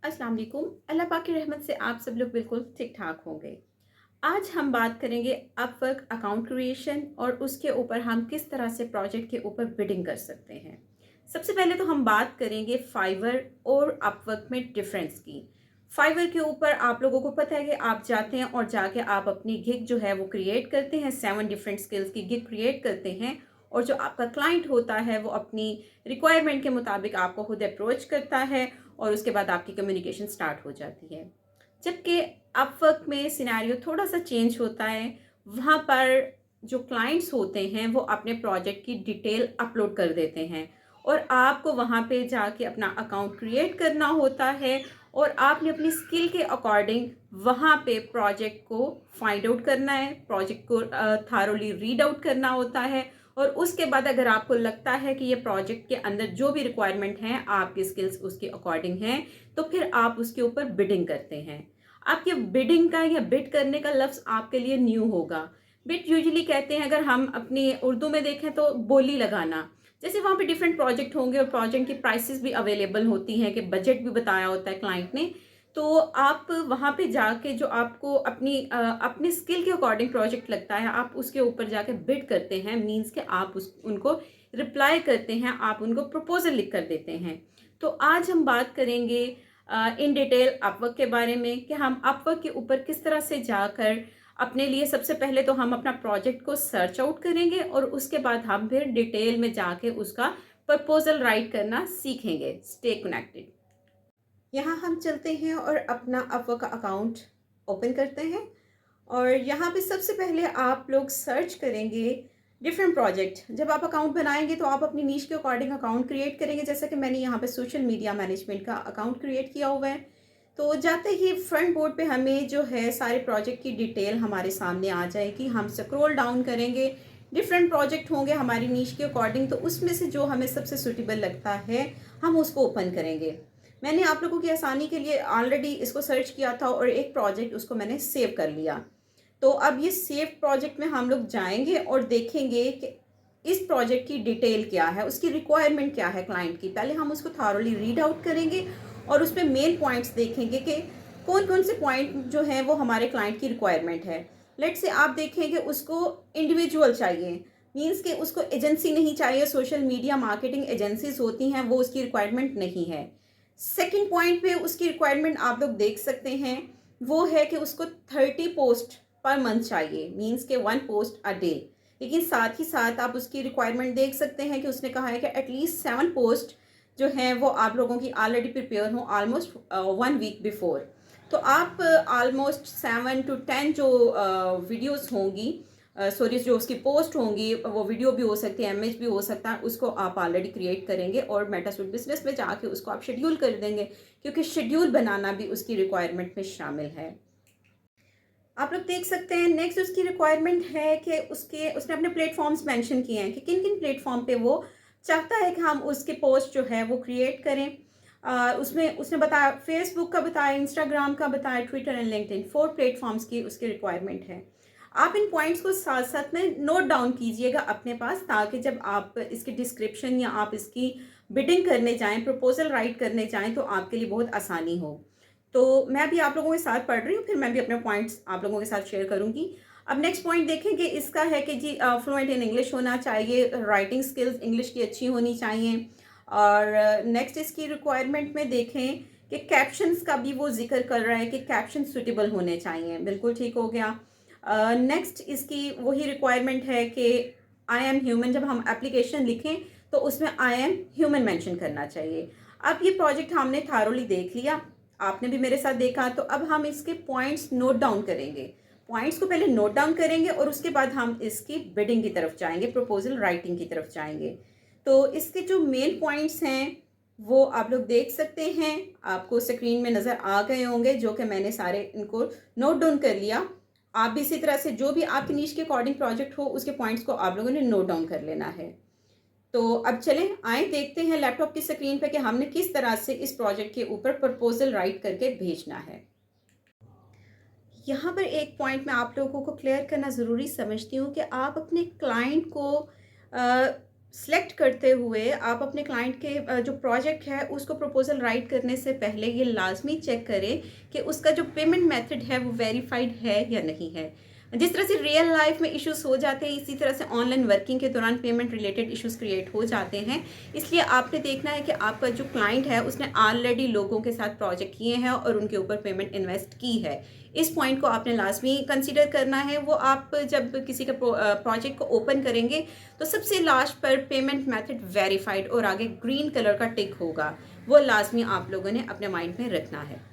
अस्सलाम वालेकुम। अल्लाह पाक की रहमत से आप सब लोग बिल्कुल ठीक ठाक होंगे। आज हम बात करेंगे अपवर्क अकाउंट क्रिएशन और उसके ऊपर हम किस तरह से प्रोजेक्ट के ऊपर बिडिंग कर सकते हैं। सबसे पहले तो हम बात करेंगे फाइवर और अपवर्क में डिफरेंस की। फाइवर के ऊपर आप लोगों को पता है कि आप जाते हैं और जाके आप अपनी गिग जो है वो क्रिएट करते हैं, 7 डिफरेंट स्किल्स की गिग क्रिएट करते हैं और जो आपका क्लाइंट होता है वो अपनी रिक्वायरमेंट के मुताबिक आपको खुद अप्रोच करता है और उसके बाद आपकी कम्युनिकेशन स्टार्ट हो जाती है। जबकि अपवर्क में सिनेरियो थोड़ा सा चेंज होता है। वहाँ पर जो क्लाइंट्स होते हैं वो अपने प्रोजेक्ट की डिटेल अपलोड कर देते हैं और आपको वहाँ पे जाके अपना अकाउंट क्रिएट करना होता है और आपने अपनी स्किल के अकॉर्डिंग वहाँ पे प्रोजेक्ट को फाइंड आउट करना है, प्रोजेक्ट को थारोली रीड आउट करना होता है और उसके बाद अगर आपको लगता है कि ये प्रोजेक्ट के अंदर जो भी रिक्वायरमेंट हैं आपकी स्किल्स उसके अकॉर्डिंग हैं, तो फिर आप उसके ऊपर बिडिंग करते हैं। आपके बिडिंग का या बिड करने का लफ्ज़ आपके लिए न्यू होगा। बिड यूजुअली कहते हैं, अगर हम अपनी उर्दू में देखें तो बोली लगाना। जैसे वहाँ पे डिफरेंट प्रोजेक्ट होंगे और प्रोजेक्ट की प्राइसेस भी अवेलेबल होती हैं कि बजट भी बताया होता है क्लाइंट ने। तो आप वहाँ पे जाके जो आपको अपनी स्किल के अकॉर्डिंग प्रोजेक्ट लगता है, आप उसके ऊपर जाके बिड करते हैं। मीन्स कि आप उस उनको रिप्लाई करते हैं, आप उनको प्रपोज़ल लिख कर देते हैं। तो आज हम बात करेंगे इन डिटेल अपवर्क के बारे में कि हम अपवर्क के ऊपर किस तरह से जाकर अपने लिए सबसे पहले तो हम अपना प्रोजेक्ट को सर्च आउट करेंगे और उसके बाद हम फिर डिटेल में जाके उसका प्रपोज़ल राइट करना सीखेंगे। Stay connected. यहाँ हम चलते हैं और अपना अपवर्क का अकाउंट ओपन करते हैं और यहाँ पे सबसे पहले आप लोग सर्च करेंगे डिफरेंट प्रोजेक्ट। जब आप अकाउंट बनाएंगे तो आप अपनी नीश के अकॉर्डिंग अकाउंट क्रिएट करेंगे, जैसा कि मैंने यहाँ पे सोशल मीडिया मैनेजमेंट का अकाउंट क्रिएट किया हुआ है। तो जाते ही फ्रंट बोर्ड पे हमें जो है सारे प्रोजेक्ट की डिटेल हमारे सामने आ जाएगी। हम स्क्रॉल डाउन करेंगे, डिफरेंट प्रोजेक्ट होंगे हमारी नीश के अकॉर्डिंग, तो उसमें से जो हमें सबसे सूटेबल लगता है हम उसको ओपन करेंगे। मैंने आप लोगों की आसानी के लिए ऑलरेडी इसको सर्च किया था और एक प्रोजेक्ट उसको मैंने सेव कर लिया। तो अब ये सेव प्रोजेक्ट में हम लोग जाएंगे और देखेंगे कि इस प्रोजेक्ट की डिटेल क्या है, उसकी रिक्वायरमेंट क्या है क्लाइंट की। पहले हम उसको थारोली रीड आउट करेंगे और उसमें मेन पॉइंट्स देखेंगे कि कौन कौन से पॉइंट जो हैं वो हमारे क्लाइंट की रिक्वायरमेंट है। लेट से आप देखें कि उसको इंडिविजुअल चाहिए, मीन्स कि उसको एजेंसी नहीं चाहिए, सोशल मीडिया मार्केटिंग एजेंसीज होती हैं, वो उसकी रिक्वायरमेंट नहीं है। सेकंड पॉइंट पे उसकी रिक्वायरमेंट आप लोग देख सकते हैं, वो है कि उसको 30 पोस्ट पर मंथ चाहिए, मीन्स के 1 पोस्ट अ डे। लेकिन साथ ही साथ आप उसकी रिक्वायरमेंट देख सकते हैं कि उसने कहा है कि एटलीस्ट 7 पोस्ट जो हैं वो आप लोगों की ऑलरेडी प्रिपेयर हों ऑलमोस्ट 1 वीक बिफोर। तो आप ऑलमोस्ट 7 to 10 जो वीडियोस होंगी, सॉरी जो उसकी पोस्ट होंगी, वो वीडियो भी हो सकती है, इमेज भी हो सकता है, उसको आप ऑलरेडी क्रिएट करेंगे और मेटासूट बिजनेस में जाके उसको आप शेड्यूल कर देंगे, क्योंकि शेड्यूल बनाना भी उसकी रिक्वायरमेंट में शामिल है। आप लोग देख सकते हैं नेक्स्ट उसकी रिक्वायरमेंट है कि उसने अपने प्लेटफॉर्म्स मेंशन किए हैं कि किन किन प्लेटफॉर्म पे वो चाहता है कि हम उसके पोस्ट जो है वो क्रिएट करें। उसमें उसने बताया, फेसबुक का बताया, इंस्टाग्राम का बताया, ट्विटर एंड लिंक्डइन, 4 प्लेटफॉर्म्स की उसकी रिक्वायरमेंट है। आप इन पॉइंट्स को साथ साथ में नोट डाउन कीजिएगा अपने पास, ताकि जब आप इसकी डिस्क्रिप्शन या आप इसकी बिडिंग करने जाएं, प्रपोजल राइट करने जाएं, तो आपके लिए बहुत आसानी हो। तो मैं भी आप लोगों के साथ पढ़ रही हूँ, फिर मैं भी अपने पॉइंट्स आप लोगों के साथ शेयर करूँगी। अब नेक्स्ट पॉइंट देखें कि इसका है कि जी फ्लुएंट इन इंग्लिश होना चाहिए, राइटिंग स्किल्स इंग्लिश की अच्छी होनी चाहिए। और नेक्स्ट इसकी रिक्वायरमेंट में देखें कि कैप्शंस का भी वो जिक्र कर रहा है कि कैप्शन सुटेबल होने चाहिए। बिल्कुल ठीक हो गया। नेक्स्ट इसकी वही रिक्वायरमेंट है कि आई एम ह्यूमन, जब हम एप्लीकेशन लिखें तो उसमें आई एम ह्यूमन मेंशन करना चाहिए। अब ये प्रोजेक्ट हमने थारोली देख लिया, आपने भी मेरे साथ देखा, तो अब हम इसके पॉइंट्स नोट डाउन करेंगे। पॉइंट्स को पहले नोट डाउन करेंगे और उसके बाद हम इसकी बिडिंग की तरफ जाएंगे, प्रपोजल राइटिंग की तरफ जाएंगे। तो इसके जो मेन पॉइंट्स हैं वो आप लोग देख सकते हैं, आपको स्क्रीन में नज़र आ गए होंगे, जो कि मैंने सारे इनको नोट डाउन कर लिया। आप भी इसी तरह से जो भी आपकी नीश के अकॉर्डिंग प्रोजेक्ट हो उसके पॉइंट्स को आप लोगों ने नोट डाउन कर लेना है। तो अब चलें आए देखते हैं लैपटॉप की स्क्रीन पे कि हमने किस तरह से इस प्रोजेक्ट के ऊपर प्रपोजल राइट करके भेजना है। यहाँ पर एक पॉइंट मैं आप लोगों को क्लियर करना ज़रूरी समझती हूँ कि आप अपने क्लाइंट को सेलेक्ट करते हुए आप अपने क्लाइंट के जो प्रोजेक्ट है उसको प्रपोज़ल राइट करने से पहले ये लाज़मी चेक करें कि उसका जो पेमेंट मेथड है वो वेरिफाइड है या नहीं है। जिस तरह से रियल लाइफ में इश्यूज़ हो जाते हैं, इसी तरह से ऑनलाइन वर्किंग के दौरान पेमेंट रिलेटेड इश्यूज़ क्रिएट हो जाते हैं। इसलिए आपने देखना है कि आपका जो क्लाइंट है उसने ऑलरेडी लोगों के साथ प्रोजेक्ट किए हैं और उनके ऊपर पेमेंट इन्वेस्ट की है। इस पॉइंट को आपने लाज़मी कंसीडर करना है। वो आप जब किसी का प्रोजेक्ट को ओपन करेंगे तो सबसे लास्ट पर पेमेंट मेथड वेरीफाइड और आगे ग्रीन कलर का टिक होगा, वो लाजमी आप लोगों ने अपने माइंड में रखना है।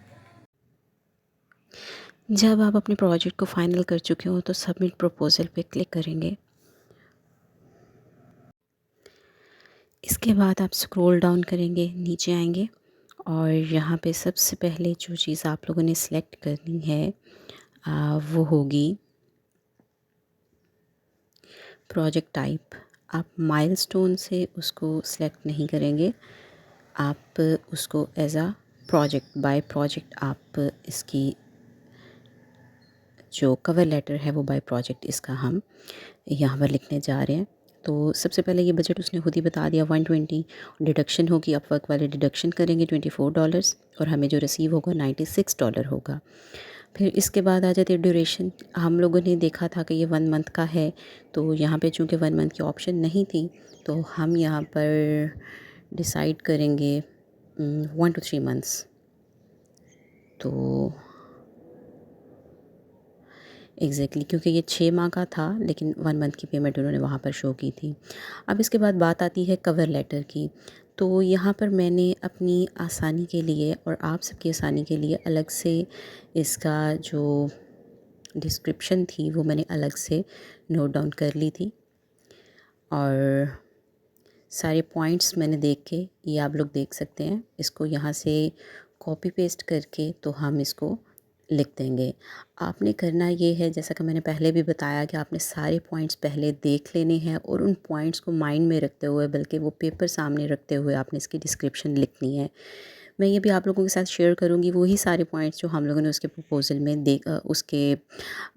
जब आप अपने प्रोजेक्ट को फाइनल कर चुके हो तो सबमिट प्रपोज़ल पे क्लिक करेंगे। इसके बाद आप स्क्रॉल डाउन करेंगे, नीचे आएंगे और यहाँ पे सबसे पहले जो चीज़ आप लोगों ने सिलेक्ट करनी है वो होगी प्रोजेक्ट टाइप। आप माइलस्टोन से उसको सिलेक्ट नहीं करेंगे, आप उसको as a project by project आप इसकी जो कवर लेटर है वो बाय प्रोजेक्ट इसका हम यहाँ पर लिखने जा रहे हैं। तो सबसे पहले ये बजट उसने खुद ही बता दिया 120, डिडक्शन होगी, अपवर्क वाले डिडक्शन करेंगे $24 और हमें जो रिसीव होगा $96 होगा। फिर इसके बाद आ जाती है ड्यूरेशन। हम लोगों ने देखा था कि ये 1 मंथ का है, तो यहाँ पे चूँकि 1 मंथ की ऑप्शन नहीं थी तो हम यहाँ पर डिसाइड करेंगे 1 to 3 मंथ्स। तो एग्जैक्टली क्योंकि ये 6 माह का था लेकिन 1 मंथ की पेमेंट उन्होंने वहाँ पर शो की थी। अब इसके बाद बात आती है कवर लेटर की। तो यहाँ पर मैंने अपनी आसानी के लिए और आप सबकी आसानी के लिए अलग से इसका जो डिस्क्रिप्शन थी वो मैंने अलग से नोट डाउन कर ली थी और सारे पॉइंट्स मैंने देख के, ये आप लोग देख सकते हैं, इसको यहाँ से कॉपी पेस्ट करके तो हम इसको लिख देंगे। आपने करना ये है, जैसा कि मैंने पहले भी बताया, कि आपने सारे पॉइंट्स पहले देख लेने हैं और उन पॉइंट्स को माइंड में रखते हुए, बल्कि वो पेपर सामने रखते हुए आपने इसकी डिस्क्रिप्शन लिखनी है। मैं ये भी आप लोगों के साथ शेयर करूँगी वही सारे पॉइंट्स जो हम लोगों ने उसके प्रपोज़ल में उसके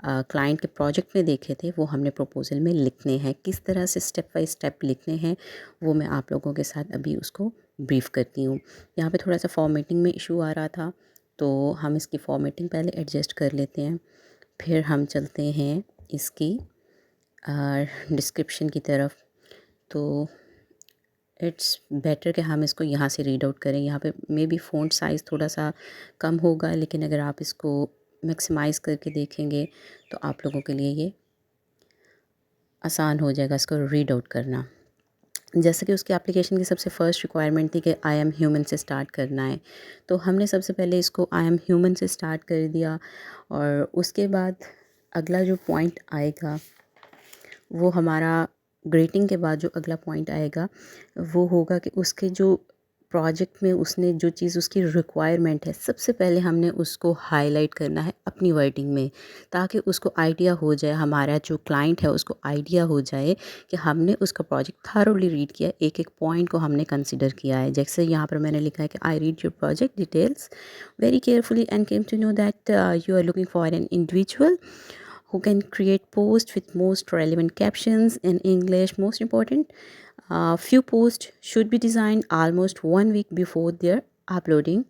क्लाइंट के प्रोजेक्ट में देखे थे, वो हमने प्रपोज़ल में लिखने हैं। किस तरह से स्टेप बाय स्टेप लिखने हैं वो मैं आप लोगों के साथ अभी उसको ब्रीफ़ करती हूँ। यहाँ पे थोड़ा सा फॉर्मेटिंग में इशू आ रहा था तो हम इसकी फॉर्मेटिंग पहले एडजस्ट कर लेते हैं, फिर हम चलते हैं इसकी डिस्क्रिप्शन की तरफ। तो इट्स बेटर कि हम इसको यहाँ से रीड आउट करें। यहाँ पे मे बी फ़ॉन्ट साइज़ थोड़ा सा कम होगा, लेकिन अगर आप इसको मैक्सिमाइज़ करके देखेंगे तो आप लोगों के लिए ये आसान हो जाएगा इसको रीड आउट करना। जैसे कि उसके एप्लीकेशन की सबसे फ़र्स्ट रिक्वायरमेंट थी कि आई एम ह्यूमन से स्टार्ट करना है, तो हमने सबसे पहले इसको आई एम ह्यूमन से स्टार्ट कर दिया और उसके बाद अगला जो पॉइंट आएगा वो हमारा ग्रेटिंग के बाद जो अगला पॉइंट आएगा वो होगा कि उसके जो प्रोजेक्ट में उसने जो चीज़ उसकी रिक्वायरमेंट है, सबसे पहले हमने उसको हाईलाइट करना है अपनी वर्डिंग में, ताकि उसको आइडिया हो जाए, हमारा जो क्लाइंट है उसको आइडिया हो जाए कि हमने उसका प्रोजेक्ट थारोली रीड किया, एक एक पॉइंट को हमने कंसिडर किया है। जैसे यहाँ पर मैंने लिखा है कि I read your project details very carefully and came to know that you are looking for an individual who can create posts with most relevant captions in English. Most important, few posts should be designed almost 1 week before their uploading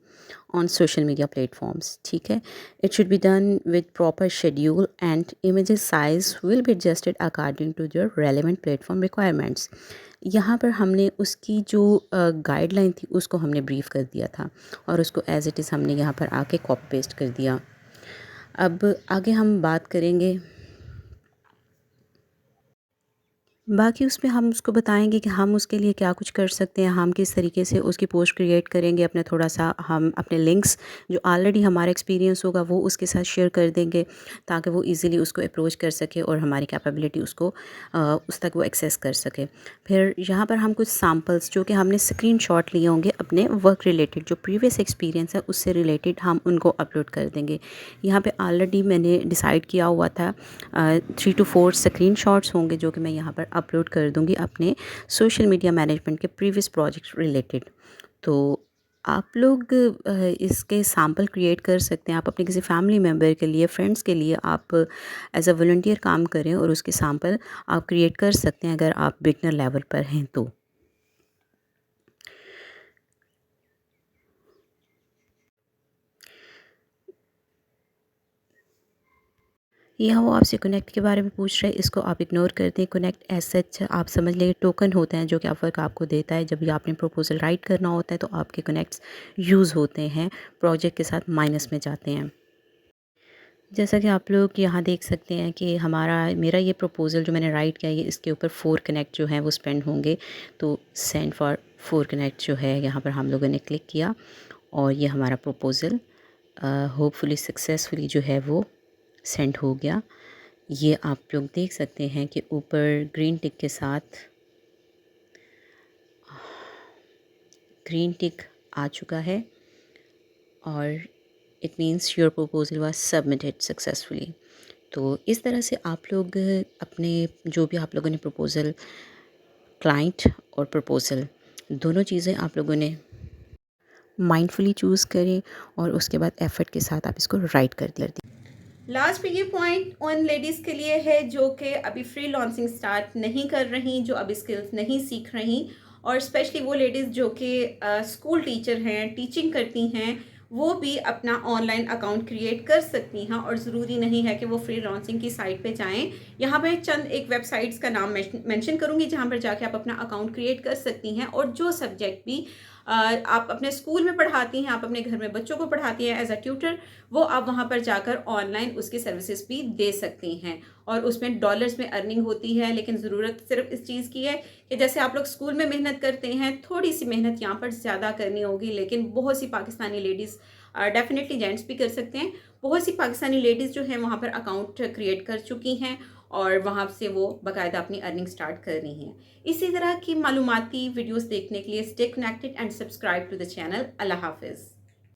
on social media platforms. ठीक है, it should be done with proper schedule and images size will be adjusted according to their relevant platform requirements. यहाँ पर हमने उसकी जो guideline थी उसको हमने ब्रीफ कर दिया था और उसको एज इट इज़ हमने यहाँ पर आके कॉपी पेस्ट कर दिया। अब आगे हम बात करेंगे, बाकी उसमें हम उसको बताएंगे कि हम उसके लिए क्या कुछ कर सकते हैं, हम किस तरीके से उसकी पोस्ट क्रिएट करेंगे, अपने थोड़ा सा हम अपने लिंक्स जो ऑलरेडी हमारा एक्सपीरियंस होगा वो उसके साथ शेयर कर देंगे ताकि वो इजीली उसको अप्रोच कर सके और हमारी कैपेबिलिटी उसको उस तक वो एक्सेस कर सके। फिर यहाँ पर हम कुछ सैम्पल्स जो कि हमने स्क्रीनशॉट लिए होंगे अपने वर्क रिलेटेड, जो प्रीवियस एक्सपीरियंस है उससे रिलेटेड, हम उनको अपलोड कर देंगे। यहाँ पर ऑलरेडी मैंने डिसाइड किया हुआ था 3 to 4 स्क्रीनशॉट्स होंगे जो कि मैं यहाँ पर अपलोड कर दूँगी अपने सोशल मीडिया मैनेजमेंट के प्रीवियस प्रोजेक्ट रिलेटेड। तो आप लोग इसके सैंपल क्रिएट कर सकते हैं। आप अपने किसी फैमिली मेम्बर के लिए, फ्रेंड्स के लिए आप एज़ अ वॉलंटियर काम करें और उसके सैंपल आप क्रिएट कर सकते हैं अगर आप बिगिनर लेवल पर हैं तो। यहाँ वो आपसे कनेक्ट के बारे में पूछ रहे हैं, इसको आप इग्नोर कर दें। कनेक्ट एज़ सच आप समझ लें टोकन होते हैं जो कि अपवर्क आपको देता है। जब भी आपने प्रपोज़ल राइट करना होता है तो आपके कनेक्ट्स यूज़ होते हैं, प्रोजेक्ट के साथ माइनस में जाते हैं। जैसा कि आप लोग यहाँ देख सकते हैं कि मेरा ये प्रपोज़ल जो मैंने राइट किया है, ये इसके ऊपर 4 कनेक्ट जो हैं वो स्पेंड होंगे। तो सेंड फॉर 4 कनेक्ट जो है यहाँ पर हम लोगों ने क्लिक किया और ये हमारा प्रपोज़ल होपफुली सक्सेसफुली जो है वो सेंड हो गया। ये आप लोग देख सकते हैं कि ऊपर ग्रीन टिक के साथ ग्रीन टिक आ चुका है और it means your proposal was submitted successfully. तो इस तरह से आप लोग अपने जो भी आप लोगों ने प्रपोज़ल, क्लाइंट और प्रपोज़ल दोनों चीज़ें आप लोगों ने माइंडफुली चूज़ करें और उसके बाद एफ़र्ट के साथ आप इसको राइट कर दें। लास्ट पे ये पॉइंट उन लेडीज़ के लिए है जो कि अभी फ्रीलांसिंग स्टार्ट नहीं कर रही, जो अभी स्किल्स नहीं सीख रही, और स्पेशली वो लेडीज़ जो कि स्कूल टीचर हैं, टीचिंग करती हैं, वो भी अपना ऑनलाइन अकाउंट क्रिएट कर सकती हैं और ज़रूरी नहीं है कि वो फ्रीलांसिंग की साइट पे जाएं। यहाँ पे चंद एक वेबसाइट्स का नाम मेंशन करूँगी जहाँ पर जाके आप अपना अकाउंट क्रिएट कर सकती हैं, और जो सब्जेक्ट भी आप अपने स्कूल में पढ़ाती हैं, आप अपने घर में बच्चों को पढ़ाती हैं एज अ ट्यूटर, वो आप वहाँ पर जाकर ऑनलाइन उसकी सर्विसेज भी दे सकती हैं, और उसमें डॉलर्स में अर्निंग होती है। लेकिन ज़रूरत सिर्फ इस चीज़ की है कि जैसे आप लोग स्कूल में मेहनत करते हैं, थोड़ी सी मेहनत यहाँ पर ज़्यादा करनी होगी। लेकिन बहुत सी पाकिस्तानी लेडीज़, डेफिनेटली जेंट्स भी कर सकते हैं, बहुत सी पाकिस्तानी लेडीज़ जो हैं वहाँ पर अकाउंट क्रिएट कर चुकी हैं और वहाँ से वो बाकायदा अपनी अर्निंग स्टार्ट कर रही हैं। इसी तरह की मालूमाती वीडियोस देखने के लिए stay connected and subscribe to the channel. अल्लाह हाफिज़।